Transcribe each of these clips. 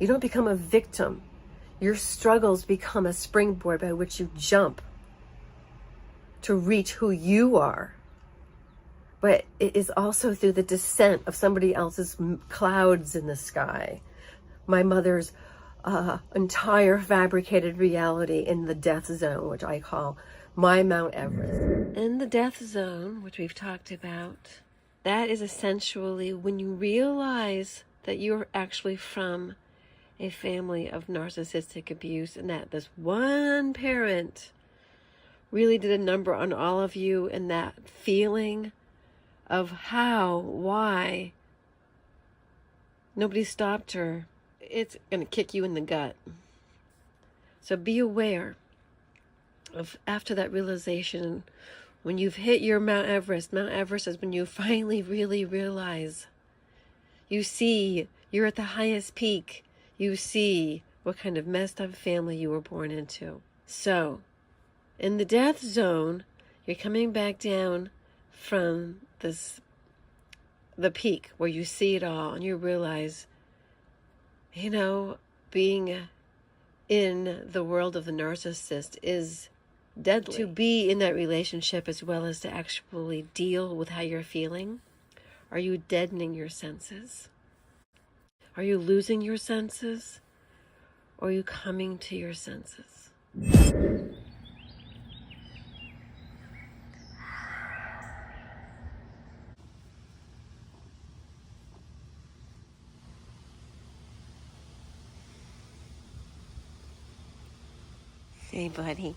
You don't become a victim. Your struggles become a springboard by which you jump to reach who you are. But it is also through the descent of somebody else's clouds in the sky. My mother's entire fabricated reality in the death zone, which I call my Mount Everest. In the death zone, which we've talked about, that is essentially when you realize that you're actually from a family of narcissistic abuse, and that this one parent really did a number on all of you, and that feeling of how, why nobody stopped her. It's going to kick you in the gut. So be aware of, after that realization, when you've hit your Mount Everest is when you finally really realize, you see you're at the highest peak. You see what kind of messed up family you were born into. So, in the death zone, you're coming back down from the peak where you see it all and you realize, being in the world of the narcissist is deadly. To be in that relationship as well as to actually deal with how you're feeling. Are you deadening your senses? Are you losing your senses? Or are you coming to your senses? Hey, buddy.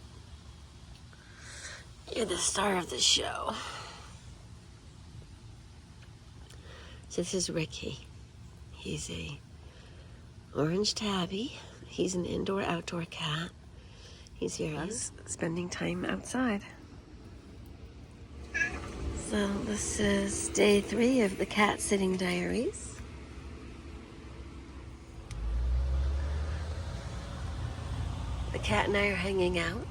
You're the star of the show. This is Ricky. He's a orange tabby. He's an indoor-outdoor cat. He's here. He's spending time outside. So this is day 3 of the cat Sitting Diaries. The cat and I are hanging out.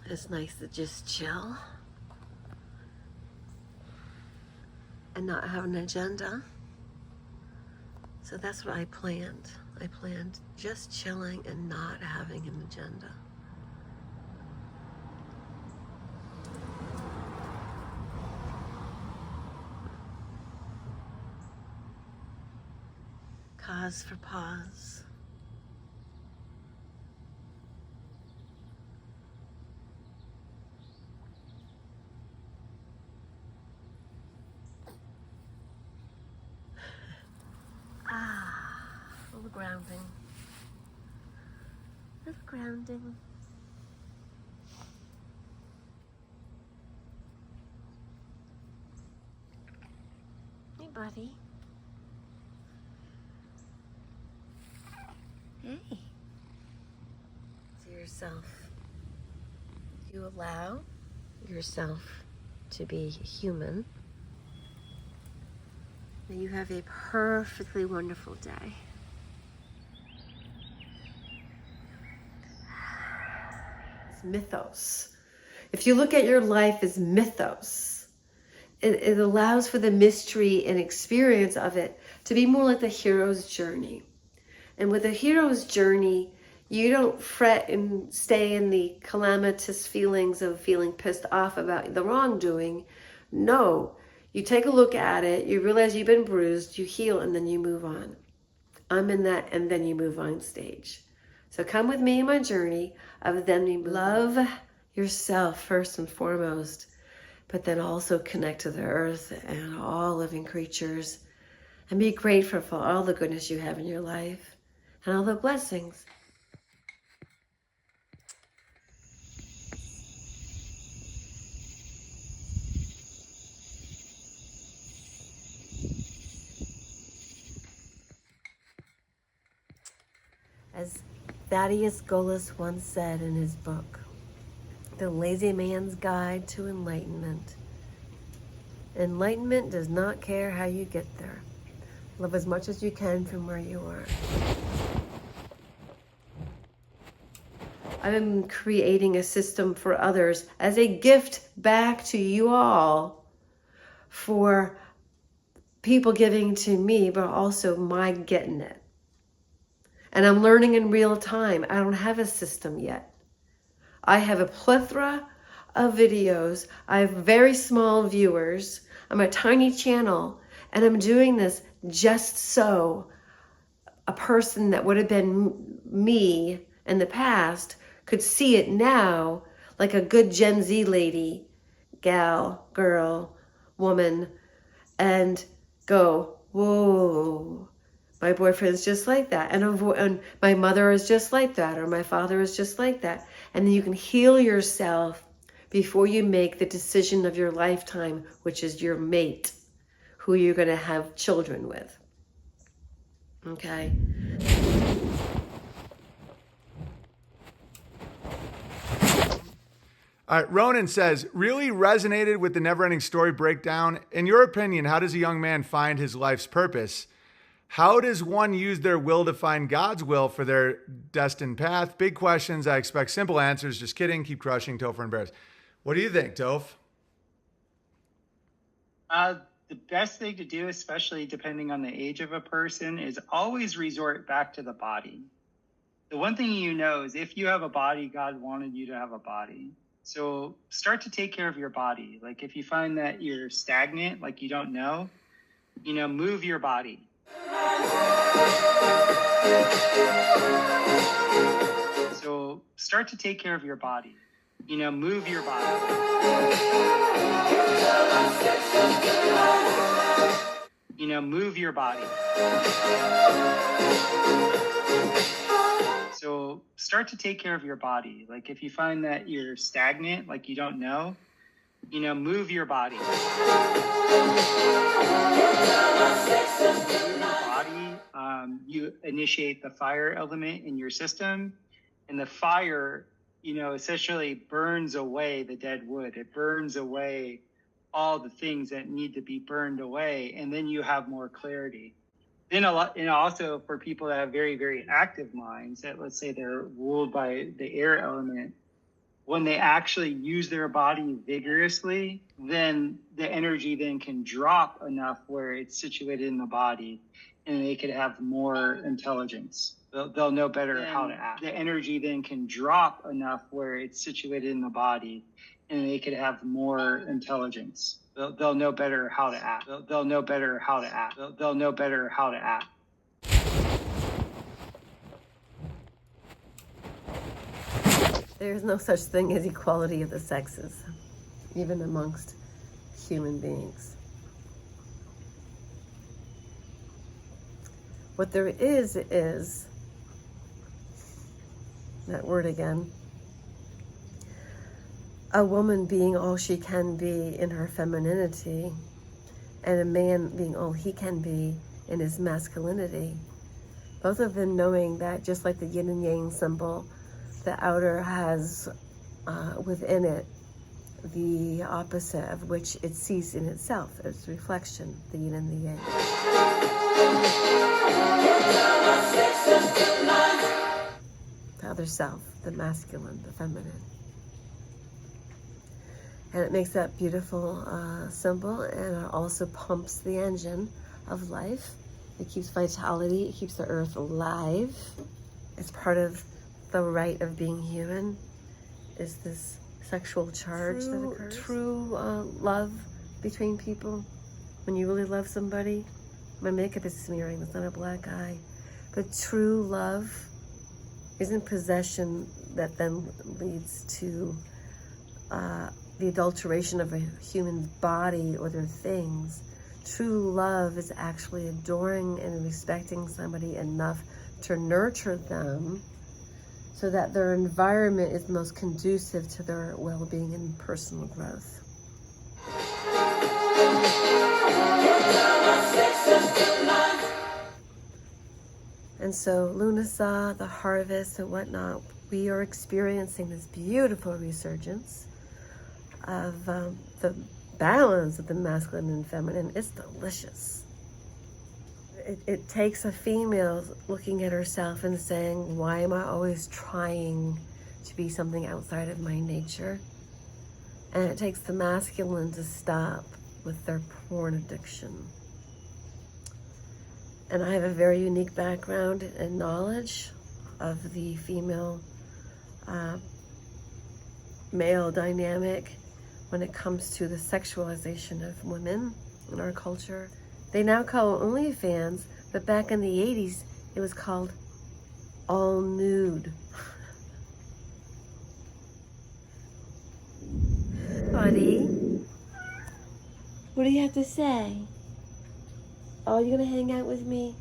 It's nice to just chill and not have an agenda. So that's what I planned. I planned just chilling and not having an agenda. Cause for pause. A little grounding. A little grounding. Hey, buddy. Hey. To yourself. You allow yourself to be human. And you have a perfectly wonderful day. It's mythos. If you look at your life as mythos, it allows for the mystery and experience of it to be more like the hero's journey. And with a hero's journey, you don't fret and stay in the calamitous feelings of feeling pissed off about the wrongdoing. No, you take a look at it, you realize you've been bruised, you heal, and then you move on. I'm in that and then you move on stage. So come with me in my journey of then you love yourself first and foremost, but then also connect to the earth and all living creatures and be grateful for all the goodness you have in your life and all the blessings. As Thaddeus Golas once said in his book, The Lazy Man's Guide to Enlightenment, enlightenment does not care how you get there. Love as much as you can from where you are. I'm creating a system for others as a gift back to you all for people giving to me, but also my getting it. And I'm learning in real time. I don't have a system yet. I have a plethora of videos. I have very small viewers. I'm a tiny channel, and I'm doing this just so a person that would have been me in the past could see it now, like a good Gen Z lady, gal, girl, woman, and go, whoa, my boyfriend's just like that. And my mother is just like that, or my father is just like that. And then you can heal yourself before you make the decision of your lifetime, which is your mate, who you're going to have children with. Okay? All right, Ronan says, really resonated with the never-ending story breakdown. In your opinion, how does a young man find his life's purpose? How does one use their will to find God's will for their destined path? Big questions. I expect simple answers. Just kidding. Keep crushing. Topher and Bears. What do you think, Toph? The best thing to do, especially depending on the age of a person, is always resort back to the body. The one thing you know is if you have a body, God wanted you to have a body. So start to take care of your body. Like if you find that you're stagnant, like you don't know, move your body. So start to take care of your body. Move your body. Move your body. So start to take care of your body. Like if you find that you're stagnant, like you don't know, move your body. Move your body, you initiate the fire element in your system, and the fire, essentially burns away the dead wood. It burns away all the things that need to be burned away, and then you have more clarity. Then also for people that have very, very active minds, that let's say they're ruled by the air element, when they actually use their body vigorously, then the energy then can drop enough where it's situated in the body, and they could have more intelligence. They'll know better how to act. The energy then can drop enough where it's situated in the body, and they could have more intelligence. They'll know better how to act. They'll know better how to act. They'll know better how to act. There's no such thing as equality of the sexes, even amongst human beings. What there is that word again, a woman being all she can be in her femininity, and a man being all he can be in his masculinity. Both of them knowing that, just like the yin and yang symbol, the outer has within it the opposite of which it sees in itself, its reflection, the yin and the yang. The other self, the masculine, the feminine. And it makes that beautiful symbol, and it also pumps the engine of life. It keeps vitality, it keeps the earth alive. It's part of the right of being human, is this sexual charge that occurs. True love between people, when you really love somebody. My makeup is smearing, it's not a black eye. But true love isn't possession that then leads to the adulteration of a human body or their things. True love is actually adoring and respecting somebody enough to nurture them so that their environment is most conducive to their well-being and personal growth. And so Lunasa, the harvest and whatnot, we are experiencing this beautiful resurgence of the balance of the masculine and feminine. It's delicious. It takes a female looking at herself and saying, why am I always trying to be something outside of my nature? And it takes the masculine to stop with their porn addiction. And I have a very unique background and knowledge of the female male dynamic when it comes to the sexualization of women in our culture. They now call it OnlyFans, but back in the 80s, it was called all nude. Buddy, what do you have to say? Oh, you gonna hang out with me?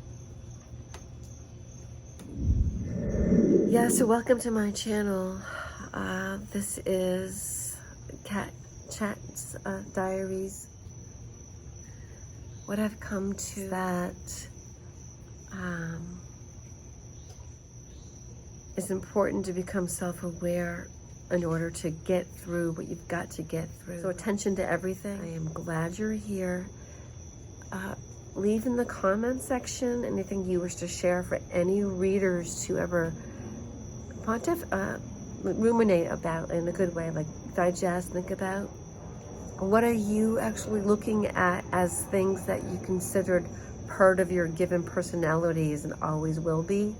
Yeah, so welcome to my channel. This is Cat Chat's Diaries. What I've come to that it's important to become self-aware in order to get through what you've got to get through. So attention to everything. I am glad you're here. Leave in the comment section anything you wish to share for any readers to ever ruminate about in a good way, like digest, think about. What are you actually looking at as things that you considered part of your given personalities and always will be?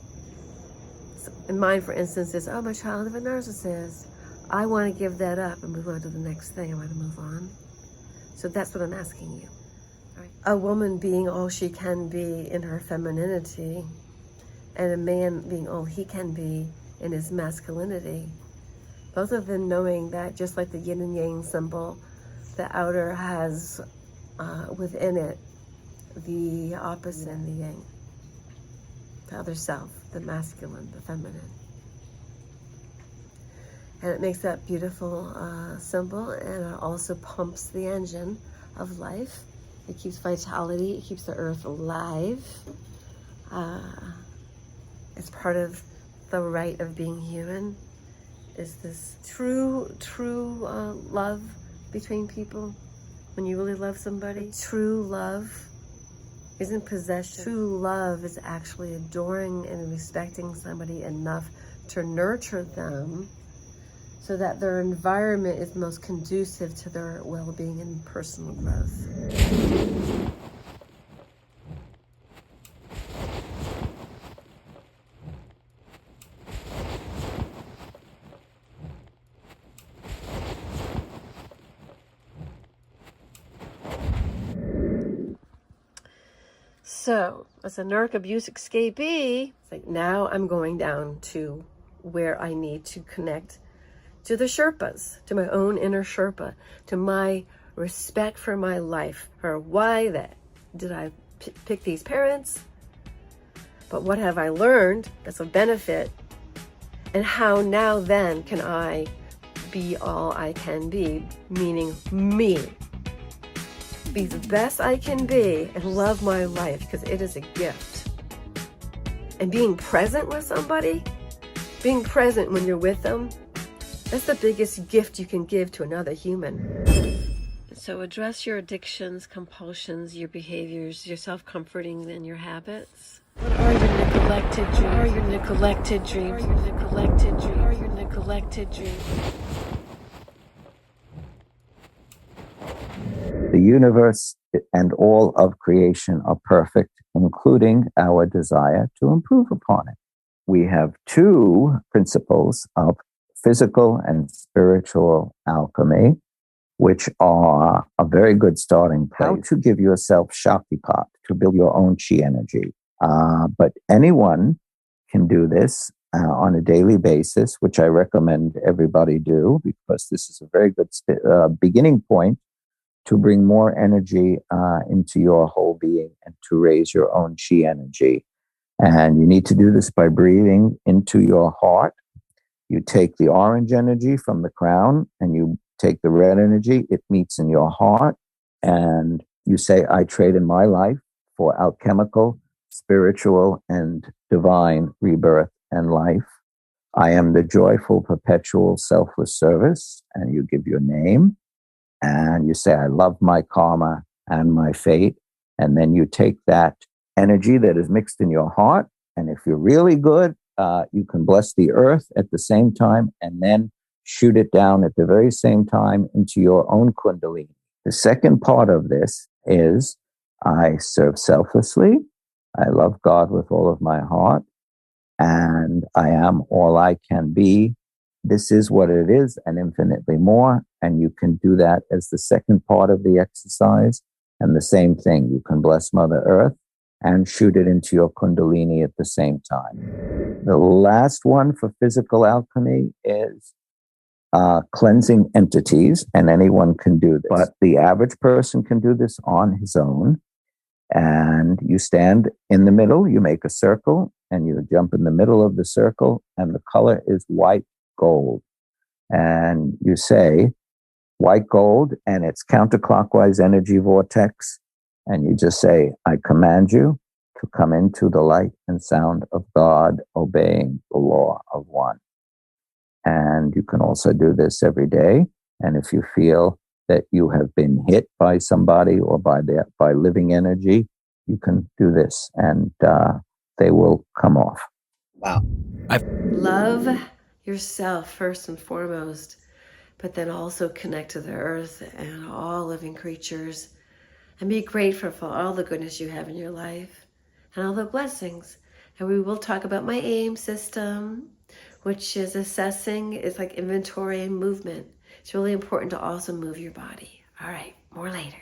And mine, for instance, is, oh, I'm a child of a narcissist. I want to give that up and move on to the next thing. I want to move on. So that's what I'm asking you. All right. A woman being all she can be in her femininity, and a man being all he can be in his masculinity. Both of them knowing that, just like the yin and yang symbol, the outer has within it the opposite and the yang. The other self, the masculine, the feminine. And it makes that beautiful symbol, and it also pumps the engine of life. It keeps vitality, it keeps the earth alive. It's part of the right of being human, is this true love between people. When you really love somebody, true love isn't possession. True love is actually adoring and respecting somebody enough to nurture them so that their environment is most conducive to their well-being and personal growth. So, as a narc abuse escapee, it's like now I'm going down to where I need to connect to the Sherpas, to my own inner Sherpa, to my respect for my life, or why did I pick these parents, but what have I learned that's of benefit, and how now then can I be all I can be, meaning me. Be the best I can be and love my life, because it is a gift. And being present with somebody, being present when you're with them, that's the biggest gift you can give to another human. So address your addictions, compulsions, your behaviors, your self-comforting, and your habits. What are your neglected dreams? What are your neglected dreams? What are your neglected dreams? What are your neglected dreams? The universe and all of creation are perfect, including our desire to improve upon it. We have two principles of physical and spiritual alchemy, which are a very good starting place. How to give yourself Shaktipat, to build your own chi energy. But anyone can do this on a daily basis, which I recommend everybody do, because this is a very good beginning point to bring more energy into your whole being and to raise your own chi energy. And you need to do this by breathing into your heart. You take the orange energy from the crown and you take the red energy. It meets in your heart. And you say, I trade in my life for alchemical, spiritual, and divine rebirth and life. I am the joyful, perpetual, selfless service. And you give your name. And you say, I love my karma and my fate. And then you take that energy that is mixed in your heart. And if you're really good, you can bless the earth at the same time and then shoot it down at the very same time into your own kundalini. The second part of this is I serve selflessly. I love God with all of my heart, and I am all I can be. This is what it is and infinitely more. And you can do that as the second part of the exercise. And the same thing, you can bless Mother Earth and shoot it into your Kundalini at the same time. The last one for physical alchemy is cleansing entities, and anyone can do this. But the average person can do this on his own. And you stand in the middle, you make a circle, and you jump in the middle of the circle, and the color is white gold. And you say, white gold, and it's counterclockwise energy vortex. And you just say, I command you to come into the light and sound of God, obeying the law of one. And you can also do this every day. And if you feel that you have been hit by somebody or by living energy, you can do this, and they will come off. Wow. Love yourself first and foremost, but then also connect to the earth and all living creatures, and be grateful for all the goodness you have in your life and all the blessings. And we will talk about my AIM system, which is assessing, it's like inventory and movement. It's really important to also move your body. All right, more later.